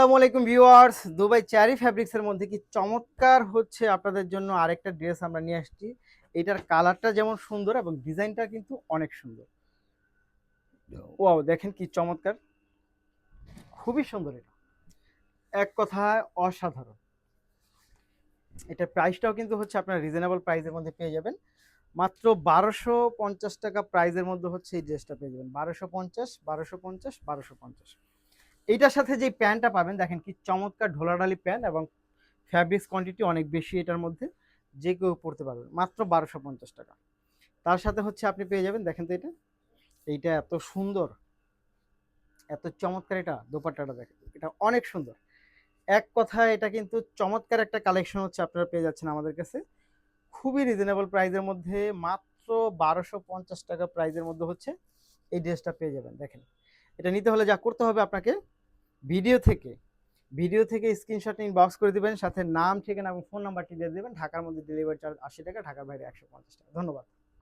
আসসালামু আলাইকুম viewers, Dubai cherry fabrics এর মধ্যে কি চমৎকার হচ্ছে আপনাদের জন্য আরেকটা ড্রেস আমরা নিয়ে আসছি। এটার কালারটা যেমন সুন্দর এবং ডিজাইনটা কিন্তু অনেক সুন্দর। ওয়াও, দেখেন কি চমৎকার, খুবই সুন্দর। এটা এক কথায় অসাধারণ। এটা প্রাইসটাও কিন্তু হচ্ছে আপনার রিজনেবল প্রাইসের মধ্যে পেয়ে যাবেন। মাত্র 1250 টাকা প্রাইসের মধ্যে হচ্ছে এই ড্রেসটা পেয়ে যাবেন। 1250, 1250, 1250। এইটার সাথে যে প্যান্টটা পাবেন দেখেন কি চমৎকার ঢোলাঢালি প্যান্ট এবং ফ্যাব্রিক্স কোয়ান্টিটি অনেক বেশি এটার মধ্যে, যে কেউ পড়তে পারবেন মাত্র 1250 টাকা। তার সাথে হচ্ছে আপনি পেয়ে যাবেন, দেখেন তো এইটা এত সুন্দর, এত চমৎকার। এটা দোপাট্টাটা দেখেন, এটা অনেক সুন্দর। এক কথায় এটা কিন্তু চমৎকার একটা কালেকশন হচ্ছে আপনারা পেয়ে যাচ্ছেন আমাদের কাছে খুবই রিজনেবল প্রাইসের মধ্যে। মাত্র 1250 টাকা প্রাইসের মধ্যে হচ্ছে এই ড্রেসটা পেয়ে যাবেন। দেখেন, এটা নিতে হলে যা করতে হবে আপনাকে, ভিডিও থেকে স্ক্রিনশট ইনবক্স করে দিবেন, সাথে নাম, ঠিকানা এবং ফোন নাম্বারটি দিয়ে দেবেন। ঢাকার মধ্যে ডেলিভারি চার্জ 80 টাকা, ঢাকার বাইরে 150 টাকা। ধন্যবাদ।